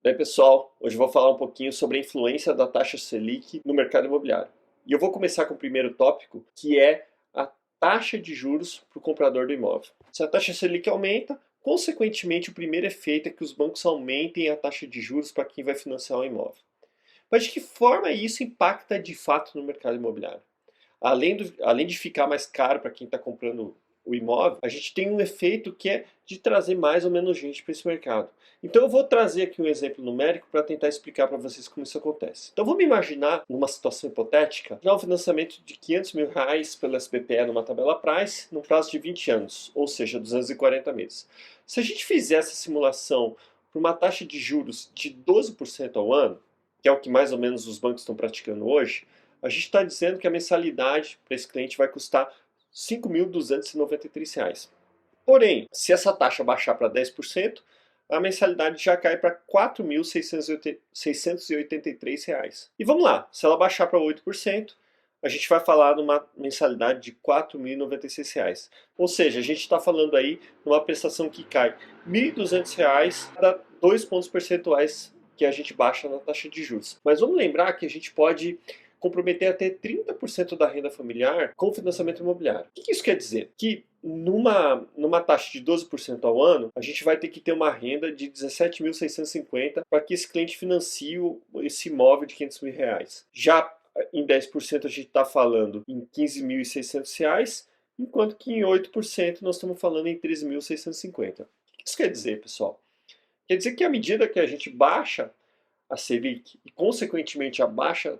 Daí, pessoal, hoje eu vou falar um pouquinho sobre a influência da taxa Selic no mercado imobiliário. E eu vou começar com o primeiro tópico, que é a taxa de juros para o comprador do imóvel. Se a taxa Selic aumenta, consequentemente o primeiro efeito é que os bancos aumentem a taxa de juros para quem vai financiar o imóvel. Mas de que forma isso impacta de fato no mercado imobiliário? Além de ficar mais caro para quem está comprando o imóvel, a gente tem um efeito que é de trazer mais ou menos gente para esse mercado. Então eu vou trazer aqui um exemplo numérico para tentar explicar para vocês como isso acontece. Então vamos imaginar, numa situação hipotética, já um financiamento de R$ 500 mil pelo SBPE numa tabela Price, no prazo de 20 anos, ou seja, 240 meses. Se a gente fizer essa simulação para uma taxa de juros de 12% ao ano, que é o que mais ou menos os bancos estão praticando hoje, a gente está dizendo que a mensalidade para esse cliente vai custar R$ 5.293. Porém, se essa taxa baixar para 10%, a mensalidade já cai para R$ 4.683. E vamos lá, se ela baixar para 8%, a gente vai falar de uma mensalidade de R$ 4.096. Ou seja, a gente está falando aí de uma prestação que cai R$ 1.200 cada 2 pontos percentuais que a gente baixa na taxa de juros. Mas vamos lembrar que a gente pode comprometer até 30% da renda familiar com financiamento imobiliário. O que isso quer dizer? Que numa taxa de 12% ao ano, a gente vai ter que ter uma renda de 17.650 para que esse cliente financie esse imóvel de R$ 500 mil. Já em 10% a gente está falando em R$ 15.600, enquanto que em 8% nós estamos falando em 13.650. O que isso quer dizer, pessoal? Quer dizer que à medida que a gente baixa a Selic e, consequentemente, baixa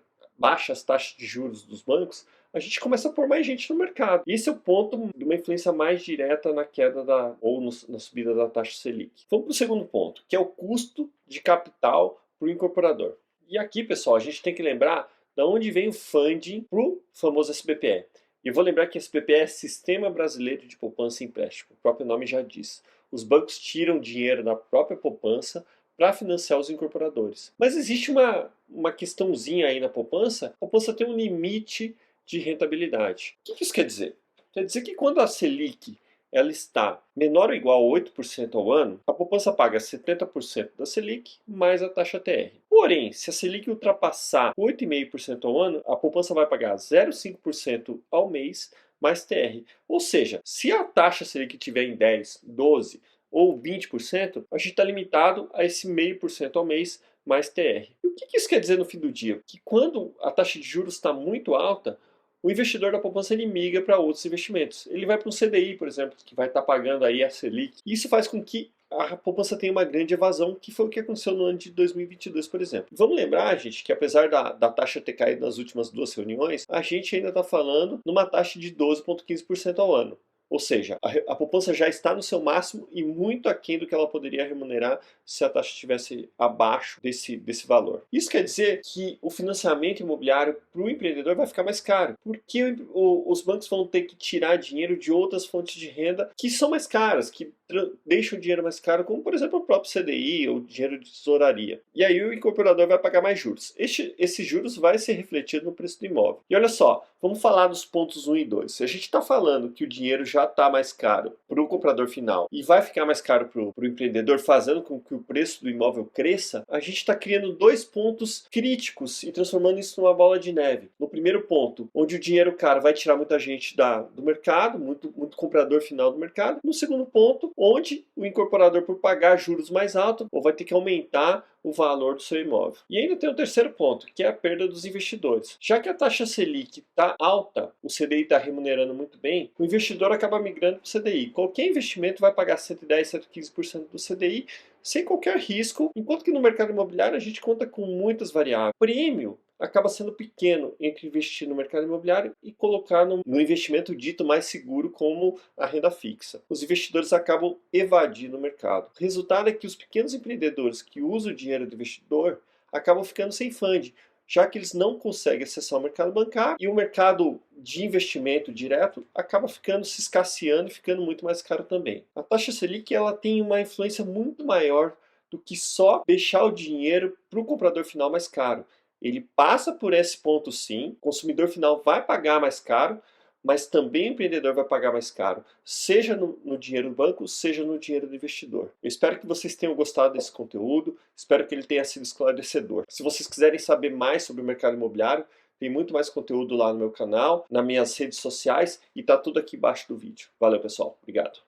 as taxas de juros dos bancos, a gente começa a pôr mais gente no mercado. Esse é o ponto de uma influência mais direta na queda na subida da taxa Selic. Vamos para o segundo ponto, que é o custo de capital para o incorporador. E aqui, pessoal, a gente tem que lembrar de onde vem o funding para o famoso SBPE. E eu vou lembrar que SBPE é Sistema Brasileiro de Poupança e Empréstimo. O próprio nome já diz. Os bancos tiram dinheiro da própria poupança para financiar os incorporadores. Mas existe uma questãozinha aí na poupança. A poupança tem um limite de rentabilidade. O que isso quer dizer? Quer dizer que quando a Selic ela está menor ou igual a 8% ao ano, a poupança paga 70% da Selic mais a taxa TR. Porém, se a Selic ultrapassar 8,5% ao ano, a poupança vai pagar 0,5% ao mês mais TR. Ou seja, se a taxa Selic estiver em 10, 12 ou 20%, a gente está limitado a esse 0,5% ao mês mais TR. E o que isso quer dizer no fim do dia? Que quando a taxa de juros está muito alta, o investidor da poupança ele migra para outros investimentos. Ele vai para um CDI, por exemplo, que vai estar pagando aí a Selic. Isso faz com que a poupança tenha uma grande evasão, que foi o que aconteceu no ano de 2022, por exemplo. Vamos lembrar, gente, que apesar da taxa ter caído nas últimas duas reuniões, a gente ainda está falando numa taxa de 12,15% ao ano. Ou seja, a poupança já está no seu máximo e muito aquém do que ela poderia remunerar se a taxa estivesse abaixo desse valor. Isso quer dizer que o financiamento imobiliário para o empreendedor vai ficar mais caro, porque os bancos vão ter que tirar dinheiro de outras fontes de renda que são mais caras, que deixam o dinheiro mais caro, como por exemplo o próprio CDI ou dinheiro de tesouraria. E aí o incorporador vai pagar mais juros. Esses juros vai ser refletido no preço do imóvel. E olha só, vamos falar dos pontos 1 e 2. Se a gente está falando que o dinheiro já está mais caro para o comprador final e vai ficar mais caro para o empreendedor, fazendo com que o preço do imóvel cresça, a gente está criando dois pontos críticos e transformando isso numa bola de neve. No primeiro ponto, onde o dinheiro caro vai tirar muita gente do mercado, muito comprador final do mercado. No segundo ponto, onde o incorporador, por pagar juros mais altos, ou vai ter que aumentar o valor do seu imóvel. E ainda tem o terceiro ponto, que é a perda dos investidores. Já que a taxa Selic está alta, o CDI está remunerando muito bem, o investidor acaba migrando para o CDI. Qualquer investimento vai pagar 110, 115% do CDI, sem qualquer risco, enquanto que no mercado imobiliário a gente conta com muitas variáveis. Prêmio acaba sendo pequeno entre investir no mercado imobiliário e colocar no investimento dito mais seguro, como a renda fixa. Os investidores acabam evadindo o mercado. O resultado é que os pequenos empreendedores que usam o dinheiro do investidor acabam ficando sem funding, já que eles não conseguem acessar o mercado bancário e o mercado de investimento direto acaba se escasseando e ficando muito mais caro também. A taxa Selic ela tem uma influência muito maior do que só deixar o dinheiro para o comprador final mais caro. Ele passa por esse ponto sim, o consumidor final vai pagar mais caro, mas também o empreendedor vai pagar mais caro, seja no dinheiro do banco, seja no dinheiro do investidor. Eu espero que vocês tenham gostado desse conteúdo, espero que ele tenha sido esclarecedor. Se vocês quiserem saber mais sobre o mercado imobiliário, tem muito mais conteúdo lá no meu canal, nas minhas redes sociais e tá tudo aqui embaixo do vídeo. Valeu, pessoal. Obrigado.